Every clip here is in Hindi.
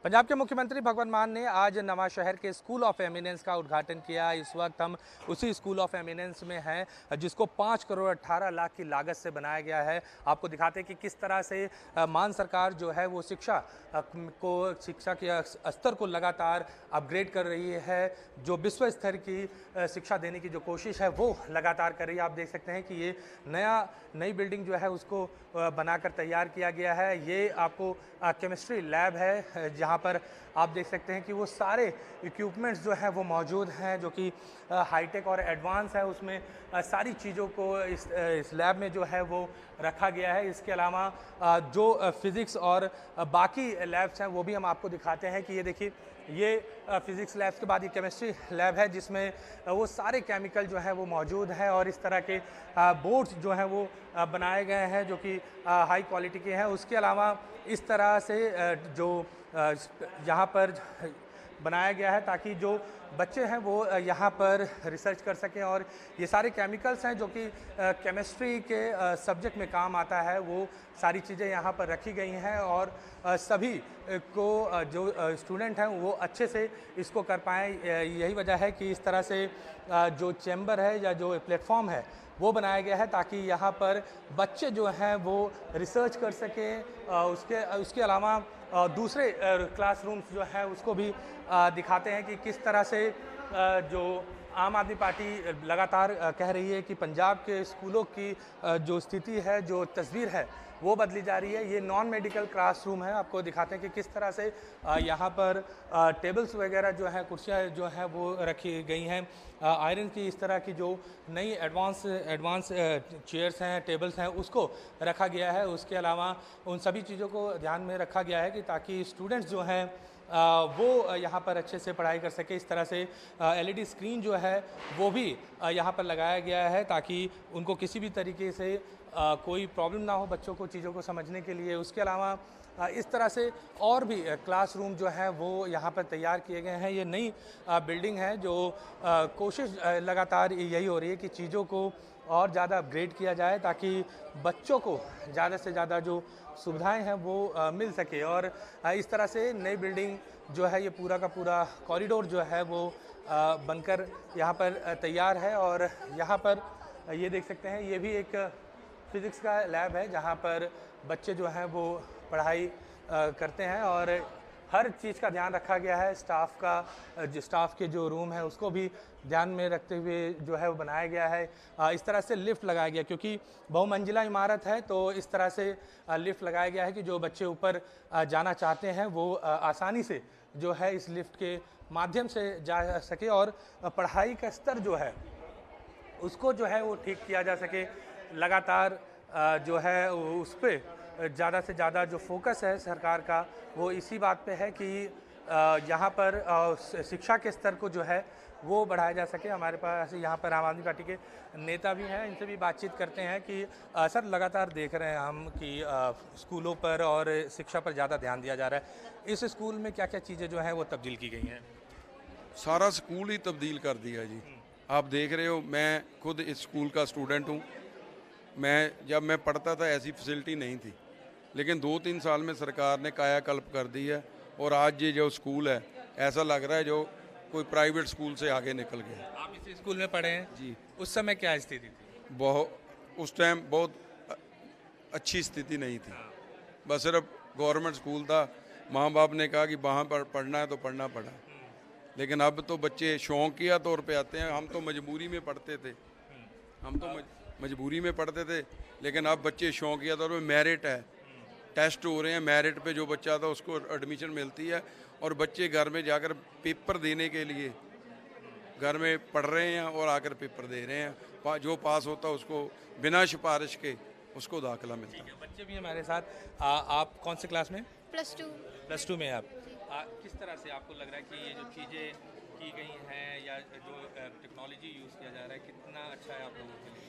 पंजाब के मुख्यमंत्री भगवंत मान ने आज नवा शहर के स्कूल ऑफ एमिनेंस का उद्घाटन किया। इस वक्त हम उसी स्कूल ऑफ एमिनेंस में हैं जिसको 5 करोड़ 18 लाख की लागत से बनाया गया है। आपको दिखाते हैं कि किस तरह से मान सरकार जो है वो शिक्षा के स्तर को लगातार अपग्रेड कर रही है। जो विश्व स्तर की शिक्षा देने की जो कोशिश है वो लगातार कर रही है। आप देख सकते हैं कि ये नई बिल्डिंग जो है उसको बनाकर तैयार किया गया है। ये आपको केमिस्ट्री लैब है जहाँ पर आप देख सकते हैं कि वो सारे इक्विपमेंट्स जो हैं वो मौजूद हैं जो कि हाईटेक और एडवांस है। उसमें सारी चीज़ों को इस लैब में जो है वो रखा गया है। इसके अलावा जो फिज़िक्स और बाकी लैब्स हैं वो भी हम आपको दिखाते हैं कि ये देखिए, ये फिज़िक्स लैब्स के बाद ये केमिस्ट्री लैब है जिसमें वो सारे केमिकल जो है वो मौजूद हैं और इस तरह के बोर्ड्स जो हैं वो बनाए गए हैं जो कि हाई क्वालिटी के हैं। उसके अलावा इस तरह से जो यहाँ पर बनाया गया है ताकि जो बच्चे हैं वो यहाँ पर रिसर्च कर सकें और ये सारे केमिकल्स हैं जो कि केमिस्ट्री के सब्जेक्ट में काम आता है, वो सारी चीज़ें यहाँ पर रखी गई हैं और सभी को जो स्टूडेंट हैं वो अच्छे से इसको कर पाएँ। यही वजह है कि इस तरह से जो चैम्बर है या जो प्लेटफॉर्म है वो बनाया गया है ताकि यहाँ पर बच्चे जो हैं वो रिसर्च कर सकें। उसके अलावा दूसरे क्लासरूम्स जो हैं उसको भी दिखाते हैं कि किस तरह से जो आम आदमी पार्टी लगातार कह रही है कि पंजाब के स्कूलों की जो स्थिति है, जो तस्वीर है वो बदली जा रही है। ये नॉन मेडिकल क्लासरूम है। आपको दिखाते हैं कि किस तरह से यहाँ पर टेबल्स वगैरह जो हैं, कुर्सियाँ जो हैं वो रखी गई हैं। आयरन की इस तरह की जो नई एडवांस चेयर्स हैं, टेबल्स हैं, उसको रखा गया है। उसके अलावा उन सभी चीज़ों को ध्यान में रखा गया है कि ताकि स्टूडेंट्स जो हैं वो यहाँ पर अच्छे से पढ़ाई कर सके। इस तरह से एलईडी स्क्रीन जो है वो भी यहाँ पर लगाया गया है ताकि उनको किसी भी तरीके से कोई प्रॉब्लम ना हो बच्चों को चीज़ों को समझने के लिए। उसके अलावा इस तरह से और भी क्लासरूम जो है वो यहाँ पर तैयार किए गए हैं। ये नई बिल्डिंग है जो कोशिश लगातार यही हो रही है कि चीज़ों को और ज़्यादा अपग्रेड किया जाए ताकि बच्चों को ज़्यादा से ज़्यादा जो सुविधाएं हैं वो मिल सके। और इस तरह से नई बिल्डिंग जो है ये पूरा का पूरा कॉरिडोर जो है वो बनकर यहाँ पर तैयार है। और यहाँ पर ये देख सकते हैं, ये भी एक फिज़िक्स का लैब है जहाँ पर बच्चे जो हैं वो पढ़ाई करते हैं और हर चीज़ का ध्यान रखा गया है। स्टाफ के जो रूम है उसको भी ध्यान में रखते हुए जो है वो बनाया गया है। इस तरह से लिफ्ट लगाया गया क्योंकि बहुमंजिला इमारत है, तो इस तरह से लिफ्ट लगाया गया है कि जो बच्चे ऊपर जाना चाहते हैं वो आसानी से जो है इस लिफ्ट के माध्यम से जा सके और पढ़ाई का स्तर जो है उसको जो है वो ठीक किया जा सके। लगातार जो है उस पर ज़्यादा से ज़्यादा जो फोकस है सरकार का वो इसी बात पे है कि यहाँ पर शिक्षा के स्तर को जो है वो बढ़ाया जा सके। हमारे पास यहाँ पर आम आदमी पार्टी के नेता भी हैं, इनसे भी बातचीत करते हैं कि सर लगातार देख रहे हैं हम कि स्कूलों पर और शिक्षा पर ज़्यादा ध्यान दिया जा रहा है। इस स्कूल में क्या क्या चीज़ें जो हैं वो तब्दील की गई हैं? सारा स्कूल ही तब्दील कर दिया जी। आप देख रहे हो, मैं खुद इस स्कूल का स्टूडेंट हूँ। जब मैं पढ़ता था ऐसी फैसिलिटी नहीं थी, लेकिन 2-3 साल में सरकार ने कायाकल्प कर दी है और आज ये जो स्कूल है ऐसा लग रहा है जो कोई प्राइवेट स्कूल से आगे निकल गया। आप इसी स्कूल में पढ़े हैं जी। उस समय क्या स्थिति थी? उस टाइम बहुत अच्छी स्थिति नहीं थी। बस सिर्फ गवर्नमेंट स्कूल था, माँ बाप ने कहा कि वहाँ पर पढ़ना है तो पढ़ना पड़ा। लेकिन अब तो बच्चे शौकिया तौर पे आते हैं। हम तो मजबूरी में पढ़ते थे, मजबूरी में पढ़ते थे, लेकिन अब बच्चे शौकिया तौर पे, मेरिट है, टेस्ट हो रहे हैं, मेरिट पे जो बच्चा था उसको एडमिशन मिलती है और बच्चे घर में जाकर पेपर देने के लिए घर में पढ़ रहे हैं और आकर पेपर दे रहे हैं। जो पास होता है उसको बिना सिफारिश के उसको दाखिला मिलता है। बच्चे भी हमारे साथ। आप कौन से क्लास में? +2 में आप। किस तरह से आपको लग रहा है कि ये जो चीज़ें की गई हैं या जो टेक्नोलॉजी यूज़ किया जा रहा है कितना अच्छा है आप लोगों के लिए?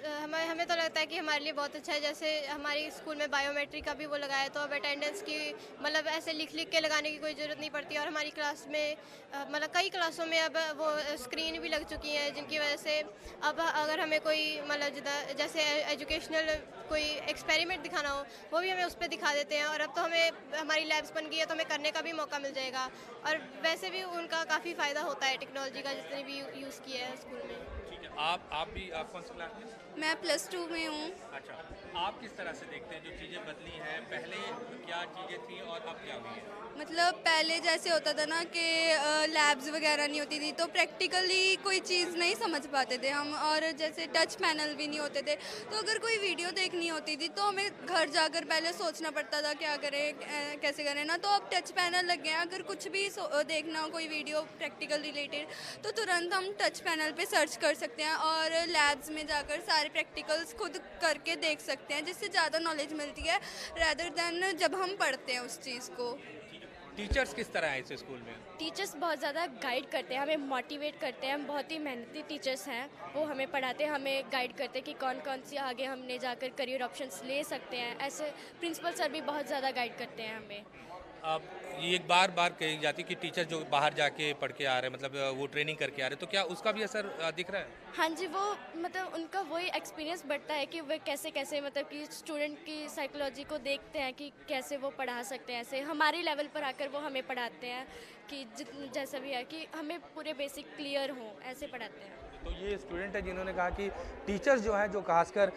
हमें हमें तो लगता है कि हमारे लिए बहुत अच्छा है। जैसे हमारी स्कूल में बायोमेट्रिक का भी वो लगाया, तो अब अटेंडेंस की मतलब ऐसे लिख के लगाने की कोई ज़रूरत नहीं पड़ती। और हमारी क्लास में मतलब कई क्लासों में अब वो स्क्रीन भी लग चुकी हैं, जिनकी वजह से अब अगर हमें कोई मतलब जैसे एजुकेशनल कोई एक्सपेरिमेंट दिखाना हो, वो भी हमें उस पर दिखा देते हैं। और अब तो हमें हमारी लैब्स बन गई है, तो हमें करने का भी मौका मिल जाएगा। और वैसे भी उनका काफ़ी फ़ायदा होता है टेक्नोलॉजी का, जितने भी यूज़ किया है स्कूल में। ठीक है, आप भी आप कौन सी क्लास में? मैं +2 में हूँ। अच्छा, आप किस तरह से देखते हैं जो चीज़ें बदली हैं, पहले क्या चीज़ें थी और अब क्या हुई है? मतलब पहले जैसे होता था ना कि लैब्स वगैरह नहीं होती थी, तो प्रैक्टिकली कोई चीज़ नहीं समझ पाते थे हम, और जैसे टच पैनल भी नहीं होते थे। तो अगर कोई वीडियो देखनी होती थी तो हमें घर जाकर पहले सोचना पड़ता था क्या करें, कैसे करें ना। तो अब टच पैनल लग गए हैं, अगर कुछ भी देखना हो कोई वीडियो प्रैक्टिकल रिलेटेड, तो तुरंत हम टच पैनल पे सर्च कर सकते हैं और लैब्स में जाकर सारे प्रैक्टिकल्स खुद करके देख सकते हैं, जिससे ज़्यादा नॉलेज मिलती है रैदर देन जब हम पढ़ते हैं उस चीज़ को। टीचर्स किस तरह हैं इस स्कूल में? टीचर्स बहुत ज़्यादा गाइड करते हैं, हमें मोटिवेट करते हैं। हम बहुत ही मेहनती टीचर्स हैं, वो हमें पढ़ाते हैं, हमें गाइड करते हैं कि कौन कौन सी आगे हमने जाकर करियर ऑप्शंस ले सकते हैं। ऐसे प्रिंसिपल सर भी बहुत ज़्यादा गाइड करते हैं हमें। अब ये एक बार बार कही जाती है कि टीचर जो बाहर जाके पढ़ के आ रहे हैं, मतलब वो ट्रेनिंग करके आ रहे हैं, तो क्या उसका भी असर दिख रहा है? हाँ जी, वो मतलब उनका वही एक्सपीरियंस बढ़ता है कि वे कैसे कैसे मतलब कि स्टूडेंट की साइकोलॉजी को देखते हैं कि कैसे वो पढ़ा सकते हैं। ऐसे हमारे लेवल पर आकर वो हमें पढ़ाते हैं कि जैसा भी है कि हमें पूरे बेसिक क्लियर हों, ऐसे पढ़ाते हैं। तो ये स्टूडेंट है जिन्होंने कहा कि टीचर्स जो हैं, जो खासकर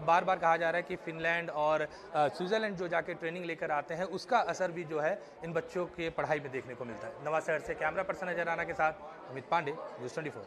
बार बार कहा जा रहा है कि फिनलैंड और स्विट्ज़रलैंड जो जाके ट्रेनिंग लेकर आते हैं, उसका असर भी जो है इन बच्चों के पढ़ाई में देखने को मिलता है। नवां शहर से कैमरा पर्सन अजय राणा के साथ अमित पांडे, न्यूज़ 24।